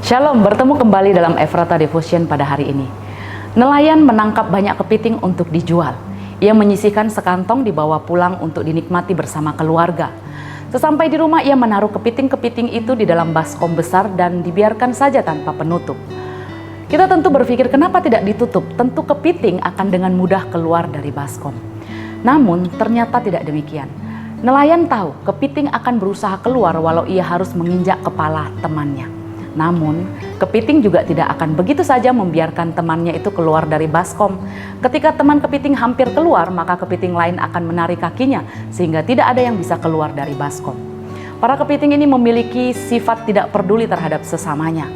Shalom, bertemu kembali dalam Ephrata Devotion pada hari ini. Nelayan menangkap banyak kepiting untuk dijual. Ia menyisihkan sekantong dibawa pulang untuk dinikmati bersama keluarga. Sesampai di rumah ia menaruh kepiting-kepiting itu di dalam baskom besar dan dibiarkan saja tanpa penutup. Kita tentu berpikir kenapa tidak ditutup, tentu kepiting akan dengan mudah keluar dari baskom. Namun ternyata tidak demikian. Nelayan tahu kepiting akan berusaha keluar walau ia harus menginjak kepala temannya. Namun, kepiting juga tidak akan begitu saja membiarkan temannya itu keluar dari baskom. Ketika teman kepiting hampir keluar, maka kepiting lain akan menarik kakinya sehingga tidak ada yang bisa keluar dari baskom. Para kepiting ini memiliki sifat tidak peduli terhadap sesamanya.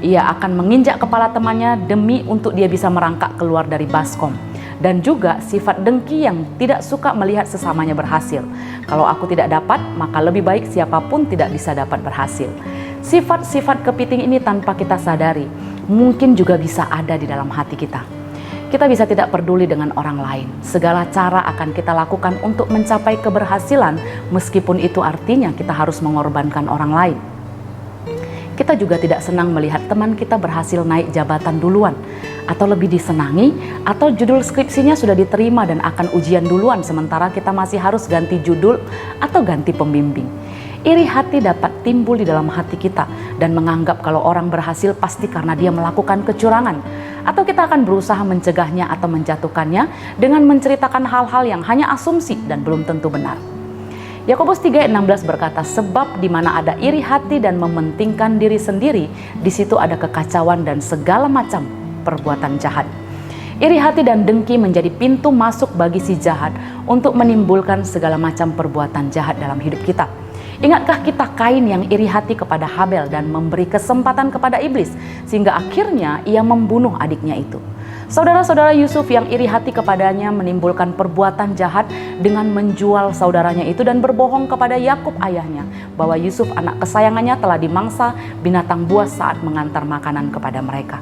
Ia akan menginjak kepala temannya demi untuk dia bisa merangkak keluar dari baskom. Dan juga sifat dengki yang tidak suka melihat sesamanya berhasil. Kalau aku tidak dapat, maka lebih baik siapapun tidak bisa dapat berhasil. Sifat-sifat kepiting ini tanpa kita sadari, mungkin juga bisa ada di dalam hati kita. Kita bisa tidak peduli dengan orang lain. Segala cara akan kita lakukan untuk mencapai keberhasilan, meskipun itu artinya kita harus mengorbankan orang lain. Kita juga tidak senang melihat teman kita berhasil naik jabatan duluan, atau lebih disenangi, atau judul skripsinya sudah diterima dan akan ujian duluan, sementara kita masih harus ganti judul atau ganti pembimbing. Iri hati dapat timbul di dalam hati kita dan menganggap kalau orang berhasil pasti karena dia melakukan kecurangan, atau kita akan berusaha mencegahnya atau menjatuhkannya dengan menceritakan hal-hal yang hanya asumsi dan belum tentu benar. Yakobus 3:16 berkata, sebab di mana ada iri hati dan mementingkan diri sendiri, di situ ada kekacauan dan segala macam perbuatan jahat. Iri hati dan dengki menjadi pintu masuk bagi si jahat untuk menimbulkan segala macam perbuatan jahat dalam hidup kita. Ingatkah kita Kain yang iri hati kepada Habel dan memberi kesempatan kepada iblis sehingga akhirnya ia membunuh adiknya itu? Saudara-saudara Yusuf yang iri hati kepadanya menimbulkan perbuatan jahat dengan menjual saudaranya itu dan berbohong kepada Yakub ayahnya bahwa Yusuf anak kesayangannya telah dimangsa binatang buas saat mengantar makanan kepada mereka.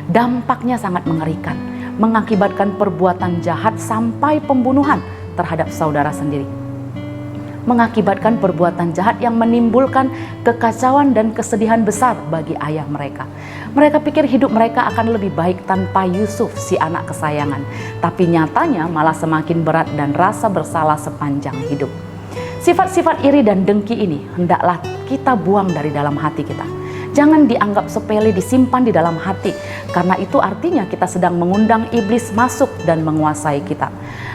Dampaknya sangat mengerikan, mengakibatkan perbuatan jahat sampai pembunuhan terhadap saudara sendiri. Mengakibatkan perbuatan jahat yang menimbulkan kekacauan dan kesedihan besar bagi ayah mereka. Mereka pikir hidup mereka akan lebih baik tanpa Yusuf, si anak kesayangan. Tapi nyatanya malah semakin berat dan rasa bersalah sepanjang hidup. Sifat-sifat iri dan dengki ini hendaklah kita buang dari dalam hati kita. Jangan dianggap sepele, disimpan di dalam hati, karena itu artinya kita sedang mengundang iblis masuk dan menguasai kita.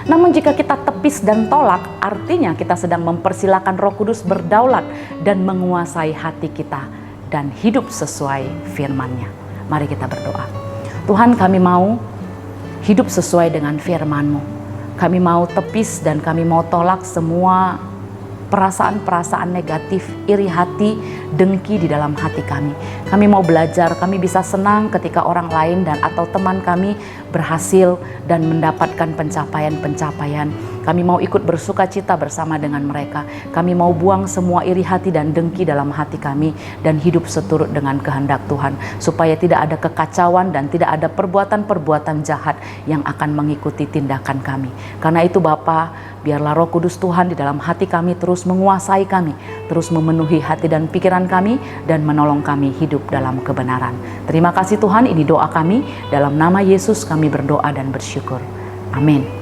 Namun jika kita tepis dan tolak, artinya kita sedang mempersilakan Roh Kudus berdaulat dan menguasai hati kita dan hidup sesuai firman-Nya. Mari kita berdoa. Tuhan, kami mau hidup sesuai dengan firman-Mu. Kami mau tepis dan kami mau tolak semua perasaan-perasaan negatif, iri hati, dengki di dalam hati kami. Kami mau belajar, kami bisa senang ketika orang lain dan atau teman kami berhasil dan mendapatkan pencapaian-pencapaian. Kami mau ikut bersuka cita bersama dengan mereka. Kami mau buang semua iri hati dan dengki dalam hati kami dan hidup seturut dengan kehendak Tuhan, supaya tidak ada kekacauan dan tidak ada perbuatan-perbuatan jahat yang akan mengikuti tindakan kami. Karena itu Bapa, biarlah Roh Kudus Tuhan di dalam hati kami terus menguasai kami, terus memenuhi hati dan pikiran kami dan menolong kami hidup dalam kebenaran. Terima kasih Tuhan, ini doa kami, dalam nama Yesus kami berdoa dan bersyukur. Amin.